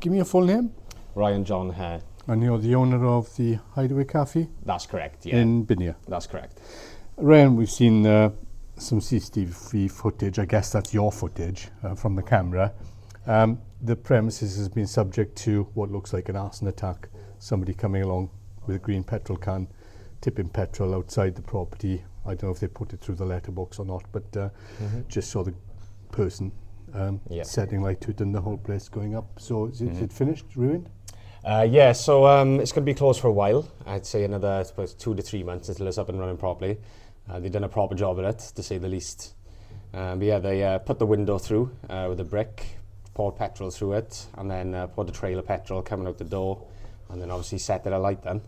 give me your full name. Ryan John Hare. And you're the owner of the Hideaway Cafe? That's correct, yeah. In Bynea? That's correct. Ryan, we've seen some CCTV footage. I guess that's your footage from the camera. The premises has been subject to what looks like an arson attack. Somebody coming along with a green petrol can, tipping petrol outside the property. I don't know if they put it through the letterbox or not, but just saw the person setting light to it and the whole place going up. So is it finished, ruined? Yeah, so it's going to be closed for a while. I'd say another 2 to 3 months until it's up and running properly. They've done a proper job of it, to say the least. But yeah, they put the window through with a brick, poured petrol through it, and then poured a trail of petrol coming out the door, and then obviously set it alight then.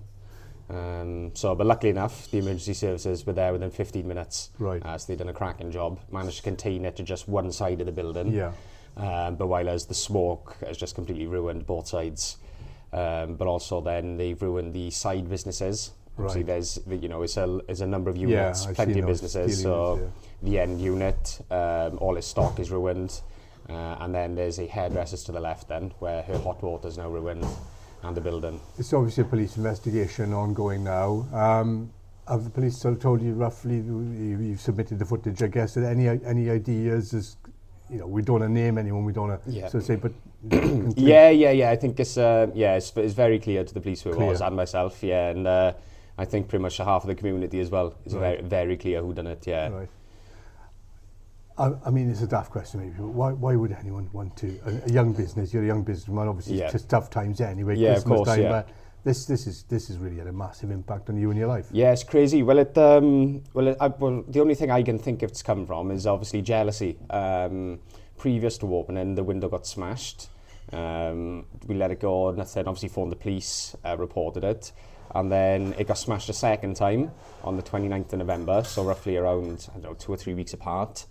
But luckily enough, the emergency services were there within 15 minutes. Right. So they've done a cracking job. Managed to contain it to just one side of the building. Yeah. But while as the smoke has just completely ruined both sides. But also then they've ruined the side businesses. Obviously there's, it's a number of units, plenty of businesses. So the end unit, all its stock is ruined. And then there's a hairdresser's to the left then, where her hot water is now ruined. And the building. It's obviously a police investigation ongoing now. Have the police sort of told you roughly, you've submitted the footage, I guess, any ideas as, we don't want to name anyone, we don't want to sort of say, but... I think it's very clear to the police who it was, and myself, and I think pretty much half of the community as well. It's very, very clear who done it, Right. I mean, it's a daft question maybe, but why would anyone want to, a young business, you're a young businessman, obviously it's just tough times anyway, Christmas of course, time, but this is really had a massive impact on you and your life. Yeah, it's crazy. Well, the only thing I can think it's come from is obviously jealousy. Previous to opening, the window got smashed. We let it go, nothing, obviously phoned the police, reported it. And then it got smashed a second time on the 29th of November, so roughly around, 2 or 3 weeks apart.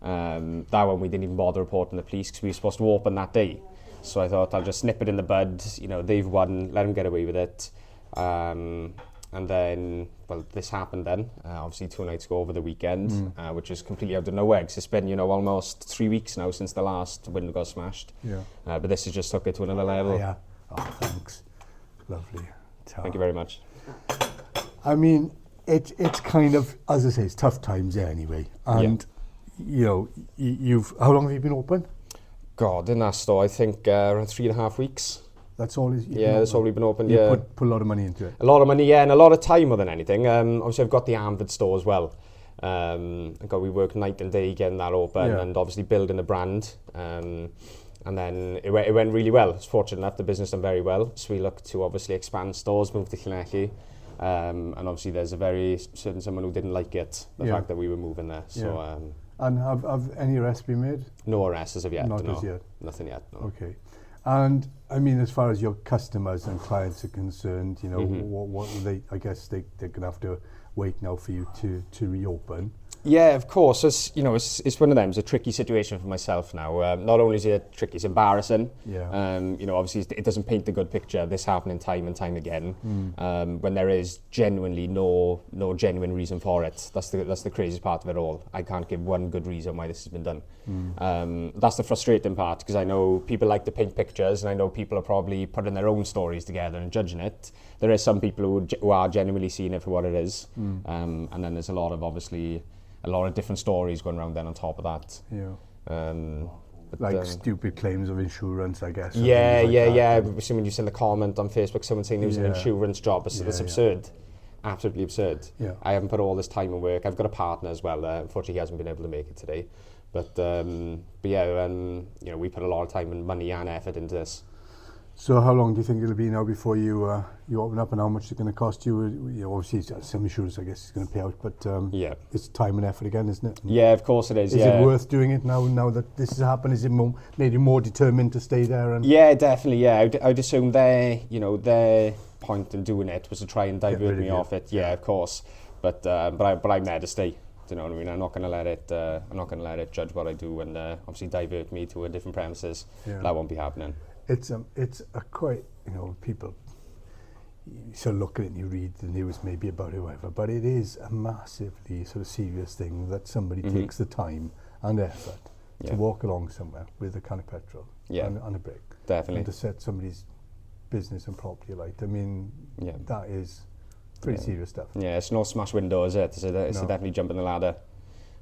That one we didn't even bother reporting the police because we were supposed to open that day. So I thought I'll just nip it in the bud, they've won, let them get away with it. And then, this happened then, obviously 2 nights ago over the weekend, which is completely out of nowhere because it's been, almost 3 weeks now since the last window got smashed. Yeah. But this has just took it to another level. Yeah. Oh, thanks. Lovely. Thank you very much. I mean, it's kind of, as I say, it's tough times anyway. And, you've, how long have you been open? God, in that store, I think around 3.5 weeks. That's all? That's all we've been open, You put a lot of money into it? A lot of money, and a lot of time more than anything. Obviously, I've got the Amford store as well. We work night and day getting that open and obviously building the brand. And then it went really well. It's fortunate enough, the business done very well. So we look to obviously expand stores, move to Llanelli. And obviously there's a very certain someone who didn't like it, the fact that we were moving there. So, and have any arrests been made? No arrests as of yet. Not as yet? Nothing yet, no. Okay. And I mean, as far as your customers and clients are concerned, what they, I guess they're going to have to wait now for you to reopen. Yeah, of course. It's one of them. It's a tricky situation for myself now. Not only is it tricky, it's embarrassing. Yeah. Obviously it doesn't paint a good picture. This happening time and time again. When there is genuinely no genuine reason for it. That's the craziest part of it all. I can't give one good reason why this has been done. That's the frustrating part because I know people like to paint pictures, and I know people are probably putting their own stories together and judging it. There is some people who are genuinely seeing it for what it is, and then there's a lot of different stories going around then on top of that. Yeah. Stupid claims of insurance, I guess. Yeah. When you send a comment on Facebook, someone saying it was an insurance job, it's absurd. Absolutely absurd. Yeah. I haven't put all this time and work. I've got a partner as well. Unfortunately, he hasn't been able to make it today. But we put a lot of time and money and effort into this. So how long do you think it'll be now before you open up, and how much it's going to cost you? Obviously some insurance, I guess, is going to pay out, but it's time and effort again, isn't it? Yeah, of course it is. Is it worth doing it now that this has happened? Is it made you more determined to stay there? And yeah, definitely. Yeah, I'd assume their point in doing it was to try and divert me off it. Yeah, of course. But I'm there to stay. Do you know what I mean? I'm not going to let it judge what I do and obviously divert me to a different premises. Yeah. That won't be happening. It's a quite, people, you sort of look at it and you read the news maybe about it, whatever, but it is a massively sort of serious thing that somebody takes the time and effort Yeah. to walk along somewhere with a can of petrol Yeah. and a brick. Definitely. And to set somebody's business and property alight. I mean, Yeah. that is pretty Yeah. serious stuff. Yeah, it's no smash window, is it? It's No. definitely jumping the ladder.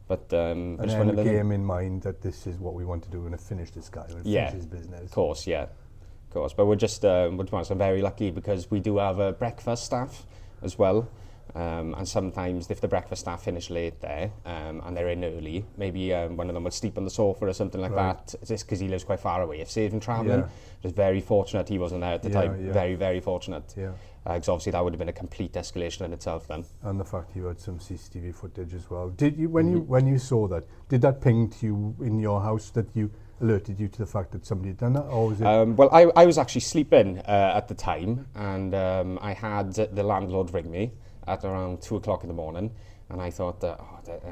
But An it's one of end the game in mind that this is what we want to do and finish this guy and Yeah. finish his business. Of course, yeah. Of course. But we're just, to be honest, I'm very lucky because we do have a breakfast staff as well. And sometimes if the breakfast staff finish late there and they're in early, maybe one of them will sleep on the sofa or something like that. It's just because he lives quite far away. If saved him travelling, Yeah. just very fortunate he wasn't there at the time. Yeah. Very, very fortunate. Yeah. Because obviously that would have been a complete escalation in itself then. And the fact you had some CCTV footage as well. Did you, when you saw that, did that ping to you in your house that you alerted you to the fact that somebody had done that, or was it? Well, I was actually sleeping at the time, and I had the landlord ring me at around 2 o'clock in the morning, and I thought that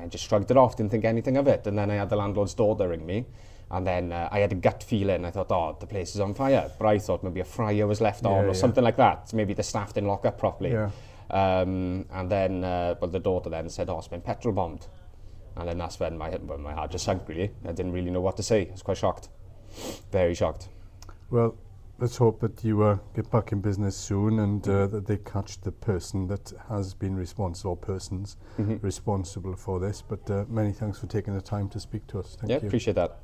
I just shrugged it off, didn't think anything of it, and then I had the landlord's daughter ring me, and then I had a gut feeling. I thought, the place is on fire, but I thought maybe a fryer was left on or something like that. Maybe the staff didn't lock up properly. Yeah. And then, the daughter then said, it's been petrol bombed. And then that's when my heart just sunk, really. I didn't really know what to say. I was quite shocked. Very shocked. Well, let's hope that you get back in business soon and that they catch the person that has been responsible, or persons responsible for this. But many thanks for taking the time to speak to us. Thank you. Appreciate that.